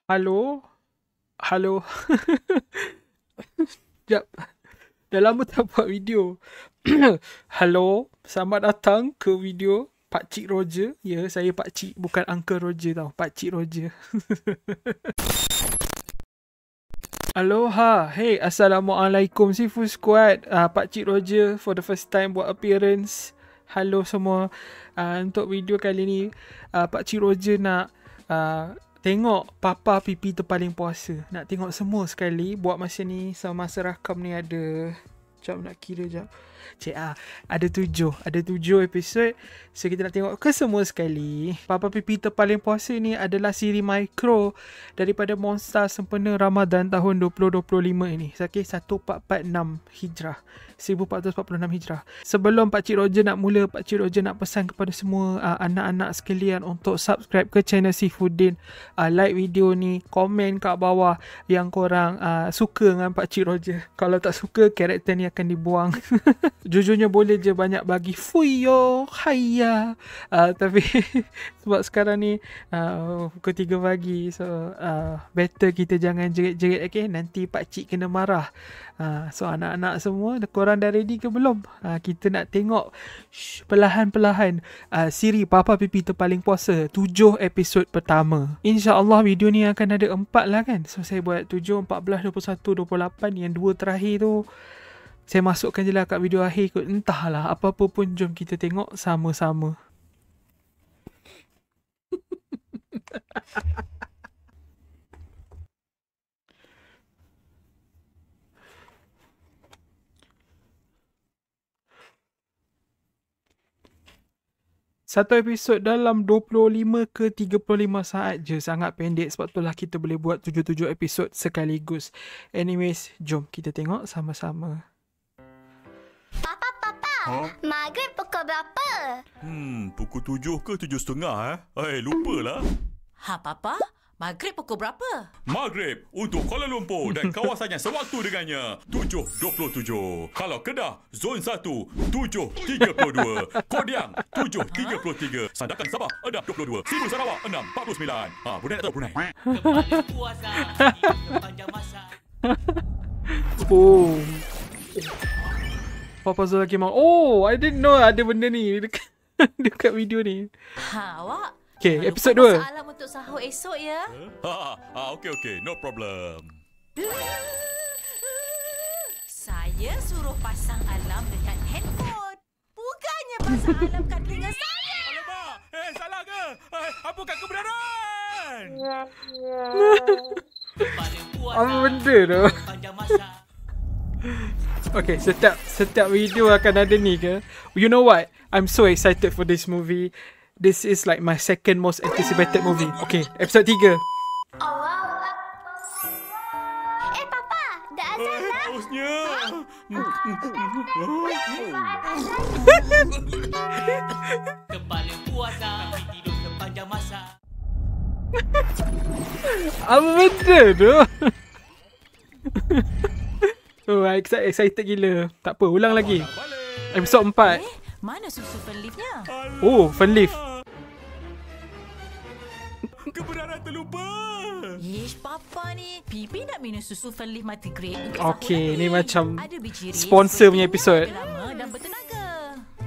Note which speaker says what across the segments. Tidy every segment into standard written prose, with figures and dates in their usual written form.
Speaker 1: Halo? Halo? Sekejap. Dah lama tak buat video. Halo? Selamat datang ke video Pakcik Roger. Ya, saya Pakcik, bukan Uncle Roger tau. Pakcik Roger. Aloha. Hey, Assalamualaikum Seafood Squad. Pakcik Roger for the first time buat appearance. Halo semua. Untuk video kali ni, Pakcik Roger nak tengok Papa Pipi Terpaling Puasa. Nak tengok semua sekali. Buat masa ni, semasa rakam ni ada... Sekejap nak kira sekejap. Ada 7 episod. So kita nak tengok ke semua sekali. Papa Pipi Terpaling Puasa ni adalah siri mikro daripada Monster Sempena Ramadan tahun 2025 ini. Okay, 1446 Hijrah. 1446 Hijrah. Sebelum Pakcik Roger nak mula, Pakcik Roger nak pesan kepada semua anak-anak sekalian untuk subscribe ke channel Seafoodin. Like video ni, komen kat bawah yang korang suka dengan Pakcik Roger. Kalau tak suka, karakter ni akan dibuang. Jujurnya boleh je banyak bagi fuyo, hayya. Tapi sebab sekarang ni pukul 3 pagi. So better kita jangan jerit-jerit, okay? Nanti pakcik kena marah. So anak-anak semua, korang dah ready ke belum? Kita nak tengok perlahan-perlahan siri Papa Pipi Terpaling Puasa 7 episod pertama. InsyaAllah video ni akan ada 4 lah kan. So saya buat 7, 14, 21, 28. Yang 2 terakhir tu saya masukkan je lah kat video akhir kot. Entahlah, apa-apa pun jom kita tengok sama-sama. Satu episod dalam 25 ke 35 saat je. Sangat pendek, sebab itulah kita boleh buat 7 episod sekaligus. Anyways, jom kita tengok sama-sama.
Speaker 2: Maghrib pukul berapa?
Speaker 3: Pukul 7 ke 7.30 lupalah.
Speaker 4: Papa? Maghrib pukul berapa?
Speaker 3: Maghrib untuk Kuala Lumpur dan kawasannya sewaktu dengannya 7.27. Kalau Kedah, Zon 1, 7.32. Kodiang, 7.33. Sandakan Sabah, 6.22. Sibu Sarawak, 6.49. Brunei atau Brunei?
Speaker 4: Kembali puasa sepanjang masa.
Speaker 1: Oh. Papa Zola came out. Oh, I didn't know ada benda ni dekat video ni.
Speaker 4: Awak?
Speaker 1: Okay, episod 2.
Speaker 4: Salam untuk sahur esok ya.
Speaker 3: Okey, no problem.
Speaker 4: Saya suruh pasang alarm dekat handphone. Bukannya pasang alarm kat telinga saya.
Speaker 3: Alamak, salah ke? Apakah kebenaran?
Speaker 4: Kembali puasa
Speaker 1: Apa benda tu?
Speaker 4: sepanjang masa.
Speaker 1: Okay, setiap video akan ada ni ke? You know what? I'm so excited for this movie. This is like my second most anticipated movie. Okay, episod 3.
Speaker 2: Papa, dah azan dah.
Speaker 3: Hausnya.
Speaker 4: Kembali puasa tapi tidur sepanjang masa.
Speaker 1: Apa benda tu? Oh, excited gila. Tak apa, ulang lagi. Episod 4.
Speaker 4: Mana susu Fernleaf-nya?
Speaker 1: Oh, Fernleaf.
Speaker 3: Kebenaran terlupa.
Speaker 4: Papa ni. Pipi nak minum susu Fernleaf multigrain untuk
Speaker 1: Okay,
Speaker 4: sahur
Speaker 1: ni
Speaker 4: nanti.
Speaker 1: macam
Speaker 4: Ada biji ris,
Speaker 1: sponsor punya
Speaker 4: berguna,
Speaker 1: episod.
Speaker 4: lama dan bertenaga.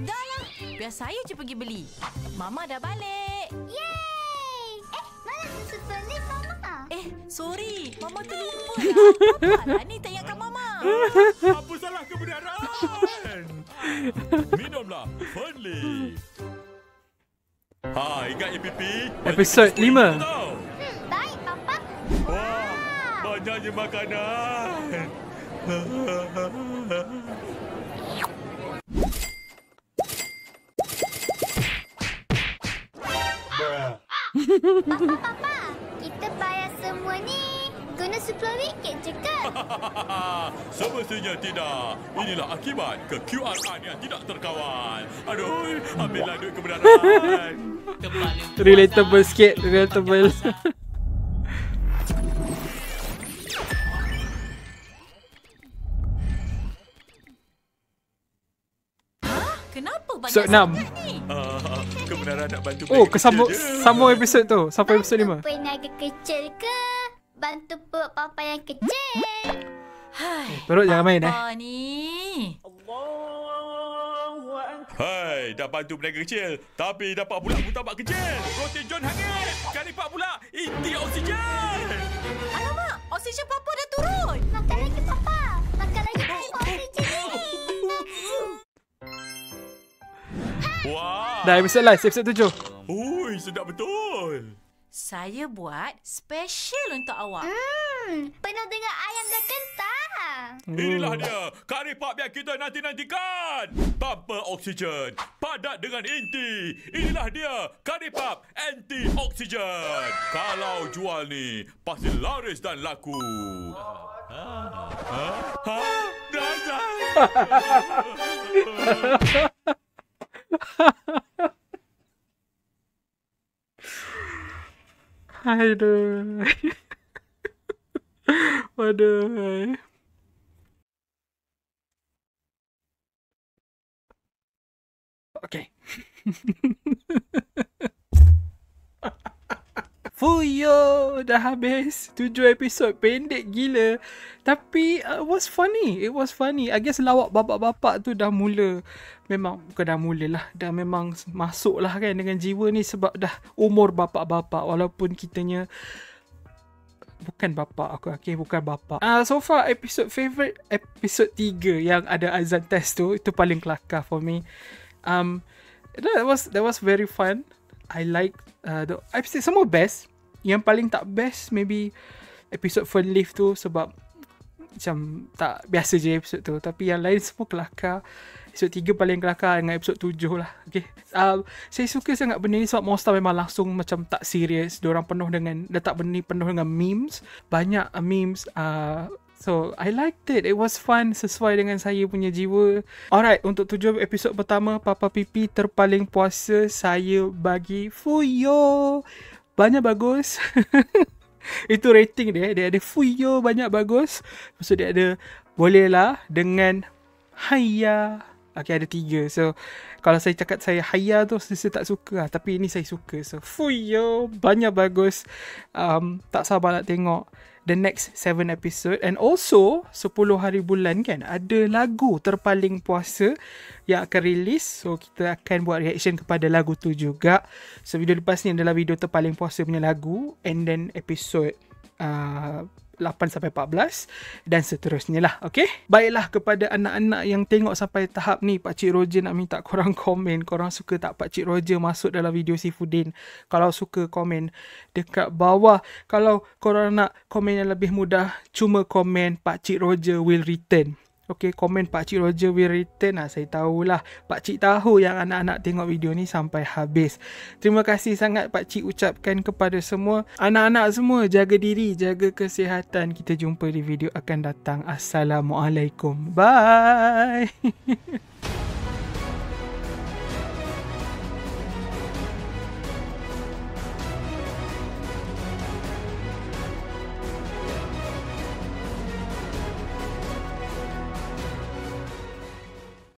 Speaker 4: Dah lah. Biar saya je pergi beli. Mama dah balik.
Speaker 2: Yeay! Mana susu Fernleaf Mama?
Speaker 4: Sorry. Mama terlupa lah. Papa lah ni tak ingatkan Mama.
Speaker 3: Apa salah kebenaran? Minumlah Fernleaf. Ingat ya Pipi?
Speaker 1: Episod 5.
Speaker 2: Baik, Papa.
Speaker 3: Wah, banyaknya makanan.
Speaker 2: Papa, kita bayar semua ni guna RM10 je kan?
Speaker 3: Semestinya tidak. Inilah akibat ke QRan yang tidak terkawal. Aduh, ambillah duit kebenaran.
Speaker 4: Kembali puasa.
Speaker 1: Relatable sikit, relatable.
Speaker 4: Kenapa banyak
Speaker 1: Episod 6.
Speaker 4: sangat ni?
Speaker 3: Kebenaran nak bantu
Speaker 1: Oh,
Speaker 3: mereka
Speaker 1: sambung
Speaker 3: kecil je.
Speaker 1: episod tu. Sampai episod 5.
Speaker 2: Penaga kecil ke? bantu perut papa yang kecil.
Speaker 4: Hai,
Speaker 1: Perut jangan main
Speaker 4: apa ni?
Speaker 3: Hai, dah bantu peniaga kecil. Tapi dapat pula murtabak kecil. Roti John hangat. Kali pak pula. Inti oksigen.
Speaker 4: Alamak, oksigen papa dah turun.
Speaker 2: Makan lagi papa. Makan lagi papa oksigen ni.
Speaker 3: Wah.
Speaker 1: Dah episode last, episode 7.
Speaker 3: Ui, sedap betul.
Speaker 4: Saya buat special untuk awak.
Speaker 2: Penuh dengan ayam dan kentang.
Speaker 3: Inilah dia. Kari pap yang kita nanti-nantikan. Tanpa oksigen. Padat dengan inti. Inilah dia. Kari pap anti oksigen. Kalau jual ni, pasti laris dan laku. Dasar.
Speaker 1: Aduh. Aduh. Okay. Fuyo, dah habis 7 episod, pendek gila. Tapi it was funny. It was funny. I guess lawak bapak-bapak tu dah mula. Memang bukan dah mula lah. Dah memang masuk lah kan dengan jiwa ni sebab dah umur bapak-bapak. Walaupun kitanya bukan bapak aku. Okay, bukan bapak. So far favorite episode 3 yang ada azan test tu, itu paling kelakar for me. That was very fun. I like the episode semua best. Yang paling tak best maybe episode Fern Leaf tu sebab macam tak biasa je episode tu. Tapi yang lain semua kelakar. Episode 3 paling kelakar dengan episode 7 lah. Okay. Saya suka sangat benda ni sebab Monster memang langsung macam tak serius. Diorang penuh dengan, letak benda ni penuh dengan memes. Banyak memes. So, I liked it. It was fun sesuai dengan saya punya jiwa. Alright, untuk 7 episod pertama, Papa Pipi terpaling puasa, saya bagi Fuyo. Banyak bagus. Itu rating dia. Dia ada Fuyo banyak bagus. Lepas tu dia ada bolehlah dengan Haya. Okay, ada 3. So, kalau saya cakap saya Haya tu, saya tak suka lah. Tapi ini saya suka. So, Fuyo banyak bagus. Tak sabar nak tengok the next 7 episode. And also 10 hari bulan kan, ada lagu terpaling puasa yang akan release. So kita akan buat reaction kepada lagu tu juga. So video lepas ni adalah video terpaling puasa punya lagu. And then episode 8-14 dan seterusnya lah. Okay, baiklah kepada anak-anak yang tengok sampai tahap ni, Pakcik Roger nak minta korang komen. Korang suka tak Pakcik Roger masuk dalam video Sifudin? Kalau suka, komen dekat bawah. Kalau korang nak komen yang lebih mudah, cuma komen Pakcik Roger will return. Okay, komen Pakcik Roger will return. Saya tahulah Pakcik tahu yang anak-anak tengok video ni sampai habis. Terima kasih sangat Pakcik ucapkan kepada semua. Anak-anak semua, jaga diri, jaga kesihatan. Kita jumpa di video akan datang. Assalamualaikum. Bye.